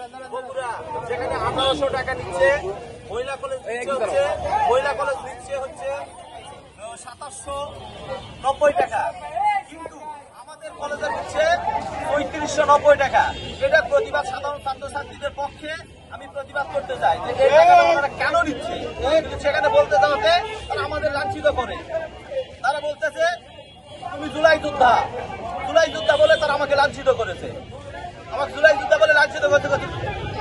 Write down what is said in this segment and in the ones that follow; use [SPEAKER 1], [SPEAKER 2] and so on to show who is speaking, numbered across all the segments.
[SPEAKER 1] বগুড়া যেখানে 1800 টাকা নিচ্ছে, মহিলা কলেজ নিচ্ছে হচ্ছে 2790 টাকা, কিন্তু আমাদের কলেজে নিচ্ছে 3590 টাকা। এটা প্রতিবাদ সাধারণ ছাত্রছাত্রীদের পক্ষে আমি প্রতিবাদ করতে চাই যে এই টাকাটা তারা কেন নিচ্ছে। কিন্তু সেখানে বলতে যাওয়াতে তারা আমাদের লাঞ্ছিত করে। তারা বলতেছে তুমি জুলাই যোদ্ধা বলে তারা আমাকে লাঞ্ছিত করেছে। আমাকে জুলাই যোদ্ধা বলে লাঞ্ছিত করতে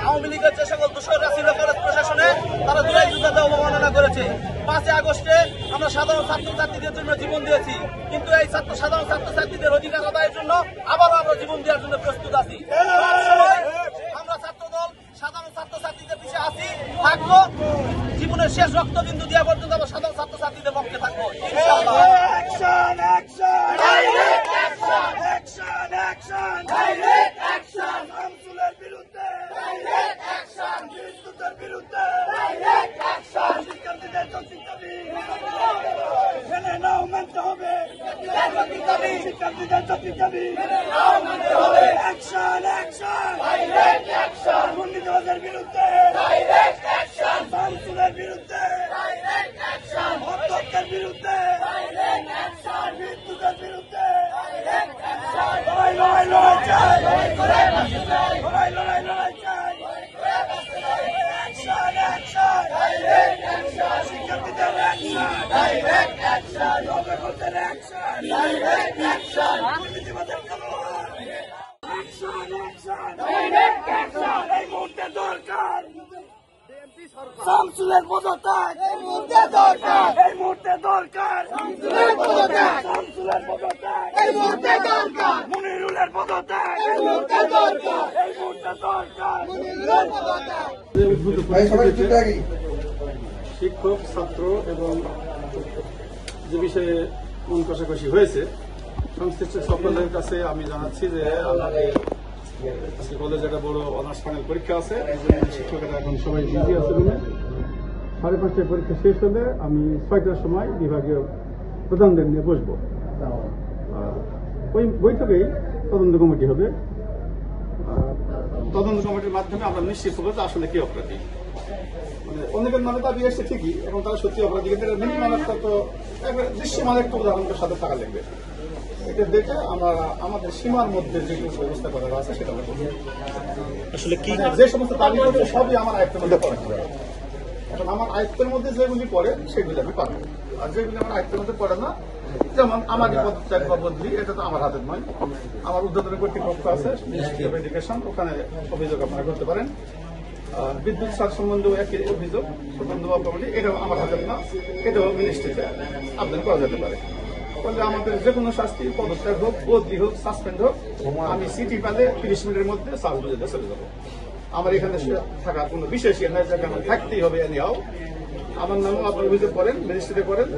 [SPEAKER 1] আওয়ামী লীগের যে সকল দোষররা ছিল কলেজ প্রশাসনে তারা জুলাই যোদ্ধাকে অবমাননা করেছে। 5 আগস্টে আমরা সাধারণ ছাত্রছাত্রীদের জন্য জীবন দিয়েছি, কিন্তু এই সাধারণ ছাত্রছাত্রীদের অধিকার আদায়ের জন্য আবারও আমরা জীবন দেওয়ার জন্য প্রস্তুত আছি। আমরা ছাত্রদল সাধারণ ছাত্রছাত্রীদের পিছিয়ে আছি, থাকবো, জীবনের শেষ রক্তবিন্দু দেওয়া পর্যন্ত আমরা সাধারণ ছাত্রছাত্রীদের পক্ষে থাকবো।
[SPEAKER 2] দুর্নীতিবাজের বিরুদ্ধে, শামসুলের বিরুদ্ধে, অধ্যক্ষের বিরুদ্ধে, বিদ্যুতের বিরুদ্ধে লড়াই চাই, লড়াই চাই। শিক্ষার্থীদের অ্যাকশন, অবৈধদের অ্যাকশন, দুর্নীতিবাজের এই মুহূর্তে দরকার শামসুলের পদত্যাগ, এই মুহূর্তে দরকার শামসুলের পদত্যাগ, মুনিরুলের পদত্যাগ, এই মুহূর্তে দরকার
[SPEAKER 3] শিক্ষক, ছাত্র এবং যে বিষয়ে মন কষাকষি হয়েছে সংশ্লিষ্ট সকলের কাছে আমি জানাচ্ছি যে আমাদের আজকে কলেজে একটা বড় অনার্স ফাইনাল পরীক্ষা আছে, এই জন্য শিক্ষকেরা এখন সবাই বিজি আছে বলে 5:30টায় পরীক্ষা শেষ হলে আমি 6টার সময় বিভাগীয় প্রধানদের নিয়ে বসবো। ওই বৈঠকেই তদন্ত কমিটি হবে। তদন্ত কমিটির মাধ্যমে আমরা নিশ্চিত হবো যে আসলে কি অপরাধী। মানে অনেকের নামে দাবি আসছে ঠিকই, এবং তারা সত্যি অপরাধী, কিন্তু মিনিমাম একটা তো দৃশ্যমান একটা উদাহরণের সাথে থাকা লাগবে। এটা দেখে আমরা আমাদের সীমার মধ্যে যে ব্যবস্থা করার আছে সেটা আমরা করবো। আসলে কি যে সমস্ত দাবি করছে সবই আমার আয়ত্তের মধ্যে পড়ে। এখন আমার আয়ত্তের মধ্যে যেগুলি পড়ে সেগুলি আমি পারবো, আর যেগুলি আমার আয়ত্তের মধ্যে পড়ে না, যেমন আমারই পদত্যাগ বা বদলি, এটা তো আমার হাতের নয়। আমার ঊর্ধ্বতন কর্তৃপক্ষ আছে, মিনিস্ট্রি অফ এডুকেশন, ওখানে অভিযোগ আপনারা করতে পারেন। বিদ্যুৎ সার সম্বন্ধেও একই অভিযোগ, স্বতন্ত্র কমিটি, এটাও আমার হাতের না, এটাও মিনিস্ট্রিতে আবেদন করা যেতে পারে। ফলে আমাদের যে কোনো শাস্তি, পদত্যাগ হোক, বদলি হোক, সাসপেন্ড হোক, আমি সিটি পেলে 30 মিনিটের মধ্যে সার্চ বুঝে চলে যাবো। আমার এখানে থাকার কোনো বিশেষ ইয়ে নাই, যাকে আমার থাকতেই হবে। এনিহাও আমার নামও আপনার অভিযোগ করেন, রেজিস্ট্রিতে করেন।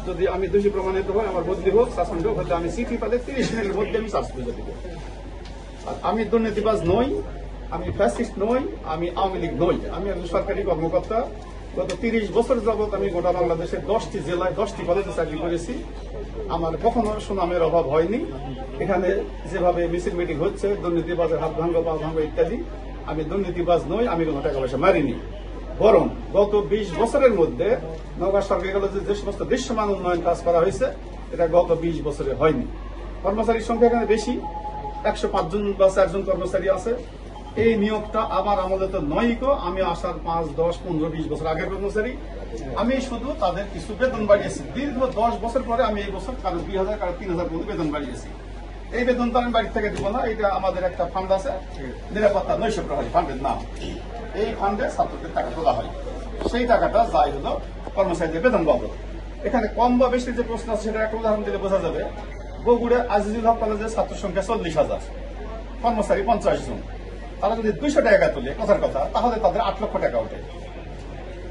[SPEAKER 3] যদি আমি দোষী প্রমাণিত হয়, আমার বদলি হোক, সাসপেন্ড হোক, হলে আমি সিটি পেলে 30 মিনিটের মধ্যে আমি সার্চ বুঝে দিব। আর আমি দুর্নীতিবাজ নই, আমি ফ্যাসিস্ট নই, আমি আওয়ামী লীগ নই, আমি একজন সরকারি কর্মকর্তা। গত 30 বছর যাবৎ আমি গোটা বাংলাদেশের 10টি জেলায় 10টি কলেজে চাকরি করেছি। আমার কখনো সুনামের অভাব হয়নি। এখানে যেভাবে মিছিল মিটিং হচ্ছে, দুর্নীতিবাজের হাত ভাঙ্গ, পা ভাঙ্গ ইত্যাদি, আমি দুর্নীতিবাজ নই, আমি কোনো টাকা পয়সা মারিনি। বরং গত 20 বছরের মধ্যে নওগাঁ সরকারি কলেজে যে সমস্ত দৃশ্যমান উন্নয়ন কাজ করা হয়েছে, এটা গত 20 বছরে হয়নি। কর্মচারীর সংখ্যা এখানে বেশি, 105 জন বা 4 জন কর্মচারী আছে। এই নিয়োগটা আবার আমলে তো নয়কো, আমি আসার 5, 10, 15, 20 বছর আগের কর্মচারী। আমি শুধু তাদের কিছু বেতন বাড়িয়েছি। দীর্ঘ 10 বছর পরে আমি এই বছর কারো 2000, কারো 3000 পর্যন্ত বেতন বাড়িয়েছি। এই বেতন তো আমি বাড়ি থেকে দিব না, এটা আমাদের একটা ফান্ড আছে, নিরাপত্তা নৈশ প্রহরী ফান্ডের নাম। এই ফান্ডে ছাত্রদের টাকা তোলা হয়, সেই টাকাটা যাই হলো কর্মচারীদের বেতন বাবদ। এখানে কম বা বেশি যে প্রশ্ন আছে সেটা একটা উদাহরণ দিলে বোঝা যাবে। বগুড়া আজিজুল হক কলেজের ছাত্র সংখ্যা 40,000, কর্মচারী 50 জন। তারা যদি 200 টাকা তোলে, কথার কথা, তাহলে তাদের 8 লক্ষ টাকা ওঠে।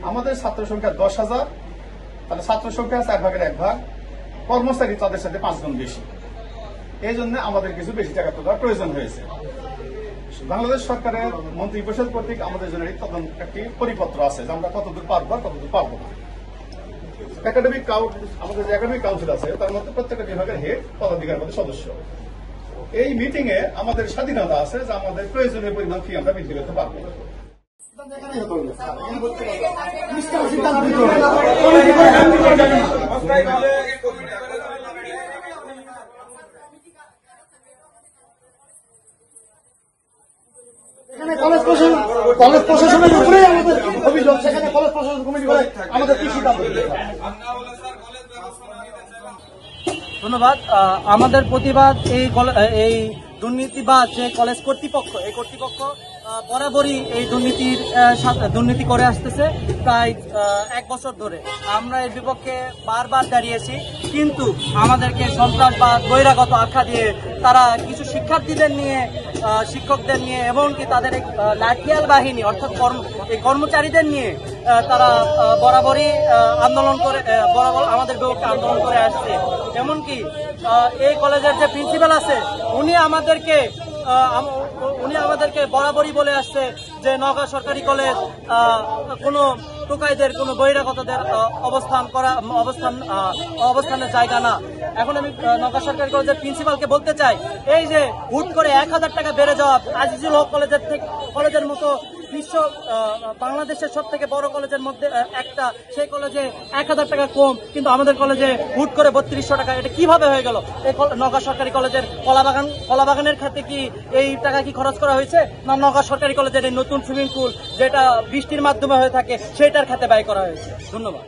[SPEAKER 3] আমাদের ছাত্র সংখ্যা 10,000, তাহলে ছাত্র সংখ্যা 4 ভাগের 1 ভাগ, কর্মচারী তাদের সাথে 5 গুণ বেশি। এই জন্য আমাদের কিছু বেশি টাকা তোলার প্রয়োজন হয়েছে। বাংলাদেশ সরকারের মন্ত্রী পরিষদ কর্তৃক আমাদের জন্য একটি পরিপত্র আছে যে আমরা কতদূর পারবো আর কতদূর পারবো না। আমাদের যে একাডেমিক কাউন্সিল আছে, তার মধ্যে প্রত্যেকটা বিভাগের হেড পদাধিকার সদস্য। এই মিটিং এ আমাদের স্বাধীনতা আছে যে আমাদের প্রয়োজনীয় পরিমাণ ফি আমরা বৃদ্ধি করতে পারবো।
[SPEAKER 4] কলেজ প্রশাসনের উপরেই আমাদের অভিযোগ, সেখানে কলেজ প্রশাসন কমিটি করে আমাদের কি সিদ্ধান্ত নিতে হবে?
[SPEAKER 5] ধন্যবাদ। আমাদের প্রতিবাদ এই দুর্নীতিবাজ যে কলেজ কর্তৃপক্ষ, এই কর্তৃপক্ষ বরাবরই এই দুর্নীতি করে আসতেছে প্রায় 1 বছর ধরে। আমরা এর বিপক্ষে বারবার দাঁড়িয়েছি, কিন্তু আমাদেরকে সন্ত্রাসবাদ বহিরাগত আখ্যা দিয়ে তারা কিছু শিক্ষার্থীদের নিয়ে, শিক্ষকদের নিয়ে, এমনকি তাদের লাঠিয়াল বাহিনী অর্থাৎ এই কর্মচারীদের নিয়ে তারা বরাবরই আন্দোলন করে, বরাবর আমাদের বিপক্ষে আন্দোলন করে আসছে। এমনকি এই কলেজের যে প্রিন্সিপাল আছে উনি আমাদেরকে বরাবরই বলে আসছে যে নওগাঁ সরকারি কলেজ কোনো টোকাইদের, কোনো বহিরাগতদের অবস্থানের জায়গা না। এখন আমি নওগাঁ সরকারি কলেজের প্রিন্সিপালকে বলতে চাই, এই যে হুট করে 1000 টাকা বেড়ে যাওয়া, আজিজুল হক কলেজের মতো বাংলাদেশের সব থেকে বড় কলেজের মধ্যে একটা, সেই কলেজে 1000 টাকা কম, কিন্তু আমাদের কলেজে হুট করে 3200 টাকা। এটা কিভাবে হয়ে গেল? এই নওগাঁ সরকারি কলেজের কলাবাগানের খাতে কি এই টাকা কি খরচ করা হয়েছে, না নওগাঁ সরকারি কলেজের এই নতুন সুইমিং পুল যেটা বৃষ্টির মাধ্যমে হয়ে থাকে সেটার খাতে ব্যয় করা হয়েছে? ধন্যবাদ।